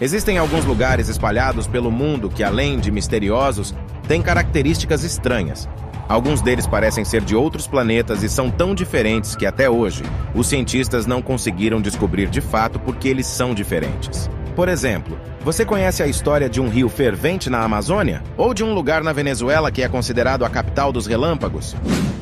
Existem alguns lugares espalhados pelo mundo que, além de misteriosos, têm características estranhas. Alguns deles parecem ser de outros planetas e são tão diferentes que, até hoje, os cientistas não conseguiram descobrir de fato por que eles são diferentes. Por exemplo, você conhece a história de um rio fervente na Amazônia? Ou de um lugar na Venezuela que é considerado a capital dos relâmpagos?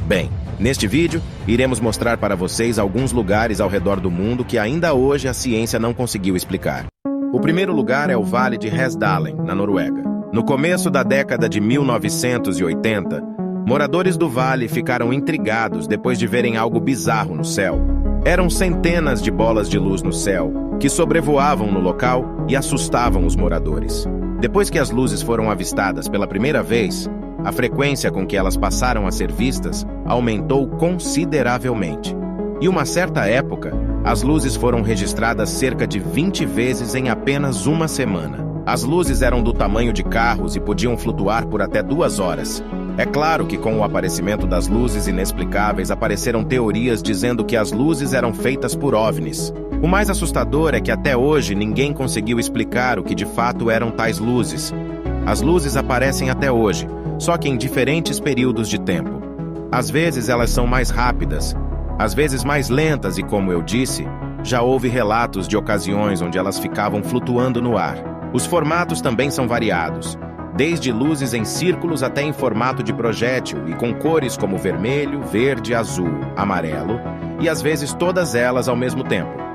Bem, neste vídeo, iremos mostrar para vocês alguns lugares ao redor do mundo que ainda hoje a ciência não conseguiu explicar. O primeiro lugar é o Vale de Hesdalen, na Noruega. No começo da década de 1980, moradores do vale ficaram intrigados depois de verem algo bizarro no céu. Eram centenas de bolas de luz no céu, que sobrevoavam no local e assustavam os moradores. Depois que as luzes foram avistadas pela primeira vez, a frequência com que elas passaram a ser vistas aumentou consideravelmente. Em uma certa época, as luzes foram registradas cerca de 20 vezes em apenas uma semana. As luzes eram do tamanho de carros e podiam flutuar por até 2 horas. É claro que com o aparecimento das luzes inexplicáveis apareceram teorias dizendo que as luzes eram feitas por OVNIs. O mais assustador é que até hoje ninguém conseguiu explicar o que de fato eram tais luzes. As luzes aparecem até hoje, só que em diferentes períodos de tempo. Às vezes elas são mais rápidas, às vezes mais lentas e, como eu disse, já houve relatos de ocasiões onde elas ficavam flutuando no ar. Os formatos também são variados, desde luzes em círculos até em formato de projétil e com cores como vermelho, verde, azul, amarelo e às vezes todas elas ao mesmo tempo.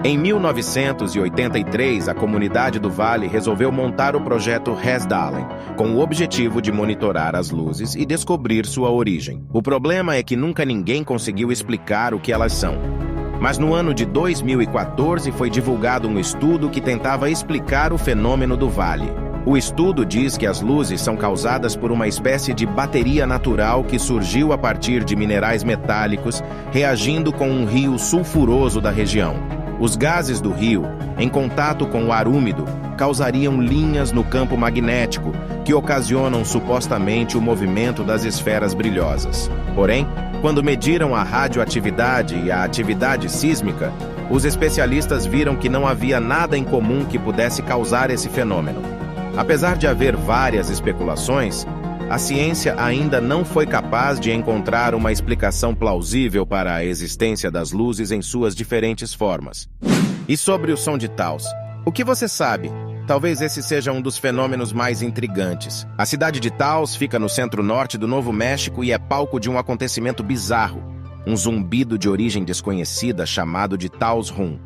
Em 1983, a comunidade do Vale resolveu montar o projeto Hesdalen, com o objetivo de monitorar as luzes e descobrir sua origem. O problema é que nunca ninguém conseguiu explicar o que elas são. Mas no ano de 2014 foi divulgado um estudo que tentava explicar o fenômeno do Vale. O estudo diz que as luzes são causadas por uma espécie de bateria natural que surgiu a partir de minerais metálicos reagindo com um rio sulfuroso da região. Os gases do rio, em contato com o ar úmido, causariam linhas no campo magnético, que ocasionam supostamente o movimento das esferas brilhosas. Porém, quando mediram a radioatividade e a atividade sísmica, os especialistas viram que não havia nada em comum que pudesse causar esse fenômeno. Apesar de haver várias especulações, a ciência ainda não foi capaz de encontrar uma explicação plausível para a existência das luzes em suas diferentes formas. E sobre o som de Taos? O que você sabe? Talvez esse seja um dos fenômenos mais intrigantes. A cidade de Taos fica no centro-norte do Novo México e é palco de um acontecimento bizarro, um zumbido de origem desconhecida chamado de Taos Rum.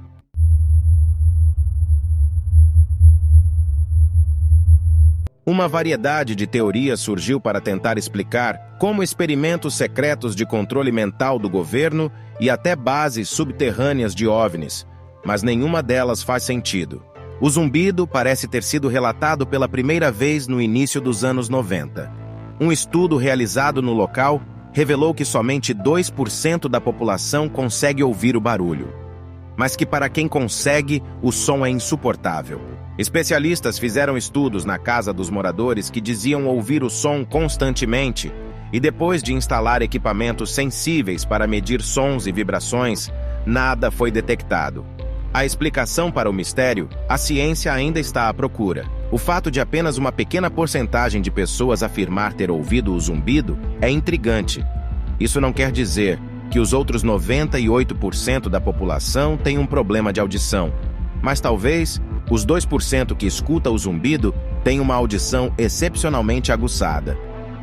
Uma variedade de teorias surgiu para tentar explicar como experimentos secretos de controle mental do governo e até bases subterrâneas de OVNIs, mas nenhuma delas faz sentido. O zumbido parece ter sido relatado pela primeira vez no início dos anos 90. Um estudo realizado no local revelou que somente 2% da população consegue ouvir o barulho, mas que para quem consegue, o som é insuportável. Especialistas fizeram estudos na casa dos moradores que diziam ouvir o som constantemente e depois de instalar equipamentos sensíveis para medir sons e vibrações, nada foi detectado. A explicação para o mistério, a ciência ainda está à procura. O fato de apenas uma pequena porcentagem de pessoas afirmar ter ouvido o zumbido é intrigante. Isso não quer dizer que os outros 98% da população têm um problema de audição, mas talvez os 2% que escuta o zumbido têm uma audição excepcionalmente aguçada.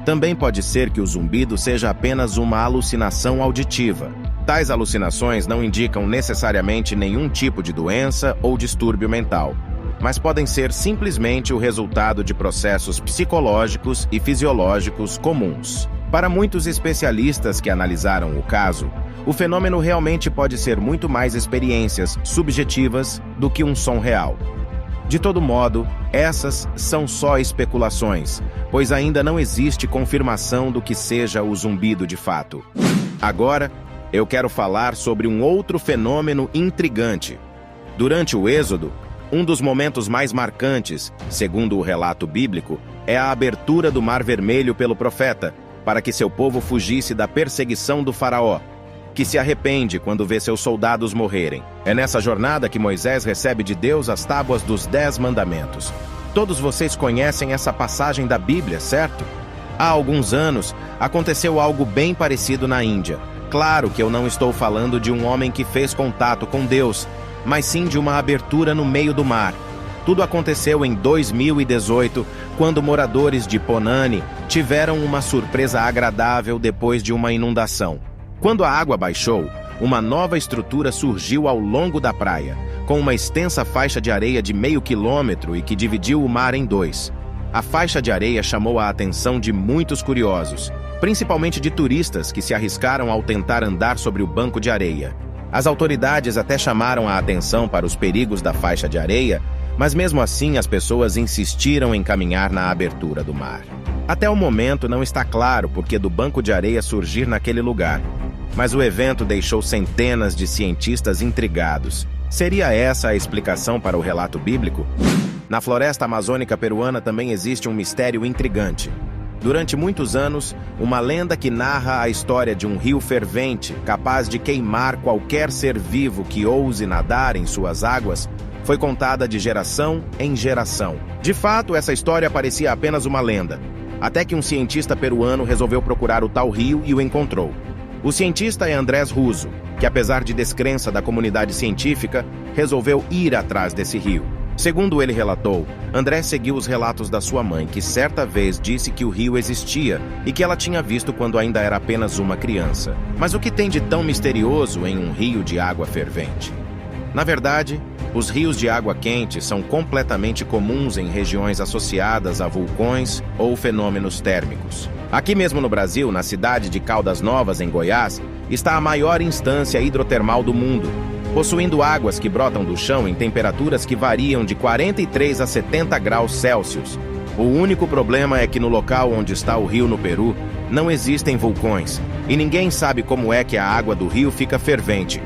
Também pode ser que o zumbido seja apenas uma alucinação auditiva. Tais alucinações não indicam necessariamente nenhum tipo de doença ou distúrbio mental, mas podem ser simplesmente o resultado de processos psicológicos e fisiológicos comuns. Para muitos especialistas que analisaram o caso, o fenômeno realmente pode ser muito mais experiências subjetivas do que um som real. De todo modo, essas são só especulações, pois ainda não existe confirmação do que seja o zumbido de fato. Agora, eu quero falar sobre um outro fenômeno intrigante. Durante o Êxodo, um dos momentos mais marcantes, segundo o relato bíblico, é a abertura do Mar Vermelho pelo profeta, para que seu povo fugisse da perseguição do faraó. que se arrepende quando vê seus soldados morrerem. É nessa jornada que Moisés recebe de Deus as tábuas dos 10 mandamentos. Todos vocês conhecem essa passagem da Bíblia, certo? Há alguns anos, aconteceu algo bem parecido na Índia. Claro que eu não estou falando de um homem que fez contato com Deus, mas sim de uma abertura no meio do mar. Tudo aconteceu em 2018, quando moradores de Ponani tiveram uma surpresa agradável depois de uma inundação. Quando a água baixou, uma nova estrutura surgiu ao longo da praia, com uma extensa faixa de areia de meio quilômetro e que dividiu o mar em dois. A faixa de areia chamou a atenção de muitos curiosos, principalmente de turistas que se arriscaram ao tentar andar sobre o banco de areia. As autoridades até chamaram a atenção para os perigos da faixa de areia, mas mesmo assim as pessoas insistiram em caminhar na abertura do mar. Até o momento não está claro por que do banco de areia surgir naquele lugar, mas o evento deixou centenas de cientistas intrigados. Seria essa a explicação para o relato bíblico? Na floresta amazônica peruana também existe um mistério intrigante. Durante muitos anos, uma lenda que narra a história de um rio fervente, capaz de queimar qualquer ser vivo que ouse nadar em suas águas, foi contada de geração em geração. De fato, essa história parecia apenas uma lenda, até que um cientista peruano resolveu procurar o tal rio e o encontrou. O cientista é Andrés Russo, que apesar de descrença da comunidade científica, resolveu ir atrás desse rio. Segundo ele relatou, André seguiu os relatos da sua mãe, que certa vez disse que o rio existia e que ela tinha visto quando ainda era apenas uma criança. Mas o que tem de tão misterioso em um rio de água fervente? Na verdade, os rios de água quente são completamente comuns em regiões associadas a vulcões ou fenômenos térmicos. Aqui mesmo no Brasil, na cidade de Caldas Novas, em Goiás, está a maior instância hidrotermal do mundo, possuindo águas que brotam do chão em temperaturas que variam de 43 a 70 graus Celsius. O único problema é que no local onde está o rio no Peru, não existem vulcões, e ninguém sabe como é que a água do rio fica fervente.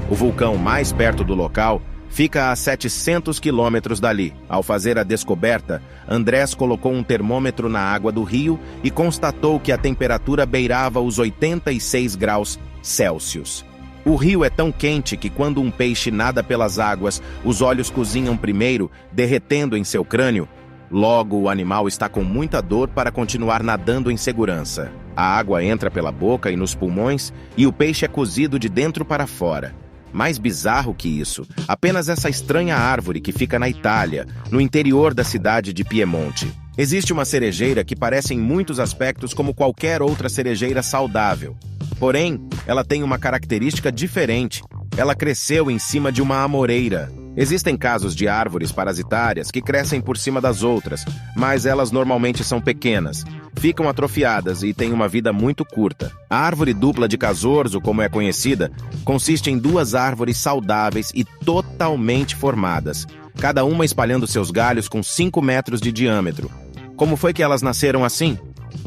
O vulcão mais perto do local fica a 700 quilômetros dali. Ao fazer a descoberta, Andrés colocou um termômetro na água do rio e constatou que a temperatura beirava os 86 graus Celsius. O rio é tão quente que quando um peixe nada pelas águas, os olhos cozinham primeiro, derretendo em seu crânio. Logo, o animal está com muita dor para continuar nadando em segurança. A água entra pela boca e nos pulmões e o peixe é cozido de dentro para fora. Mais bizarro que isso, apenas essa estranha árvore que fica na Itália, no interior da cidade de Piemonte. Existe uma cerejeira que parece em muitos aspectos como qualquer outra cerejeira saudável. Porém, ela tem uma característica diferente. Ela cresceu em cima de uma amoreira. Existem casos de árvores parasitárias que crescem por cima das outras, mas elas normalmente são pequenas, ficam atrofiadas e têm uma vida muito curta. A árvore dupla de Casorzo, como é conhecida, consiste em duas árvores saudáveis e totalmente formadas, cada uma espalhando seus galhos com 5 metros de diâmetro. Como foi que elas nasceram assim?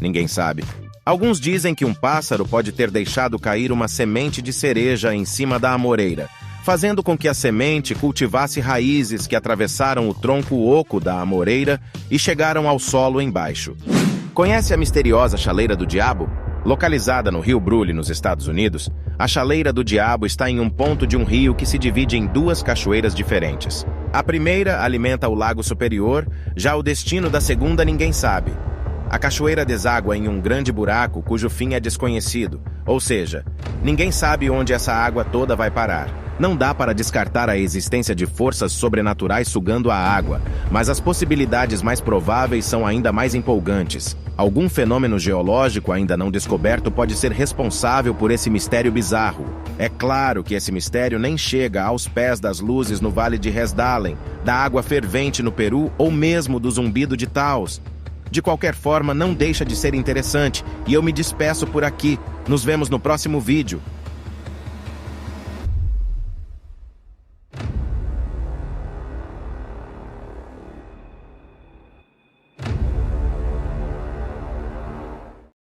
Ninguém sabe. Alguns dizem que um pássaro pode ter deixado cair uma semente de cereja em cima da amoreira, fazendo com que a semente cultivasse raízes que atravessaram o tronco oco da amoreira e chegaram ao solo embaixo. Conhece a misteriosa Chaleira do Diabo? Localizada no Rio Brule, nos Estados Unidos, a Chaleira do Diabo está em um ponto de um rio que se divide em duas cachoeiras diferentes. A primeira alimenta o Lago Superior, já o destino da segunda ninguém sabe. A cachoeira deságua em um grande buraco cujo fim é desconhecido, ou seja, ninguém sabe onde essa água toda vai parar. Não dá para descartar a existência de forças sobrenaturais sugando a água, mas as possibilidades mais prováveis são ainda mais empolgantes. Algum fenômeno geológico ainda não descoberto pode ser responsável por esse mistério bizarro. É claro que esse mistério nem chega aos pés das luzes no Vale de Resdalen, da água fervente no Peru ou mesmo do zumbido de Taos. De qualquer forma, não deixa de ser interessante, e eu me despeço por aqui. Nos vemos no próximo vídeo.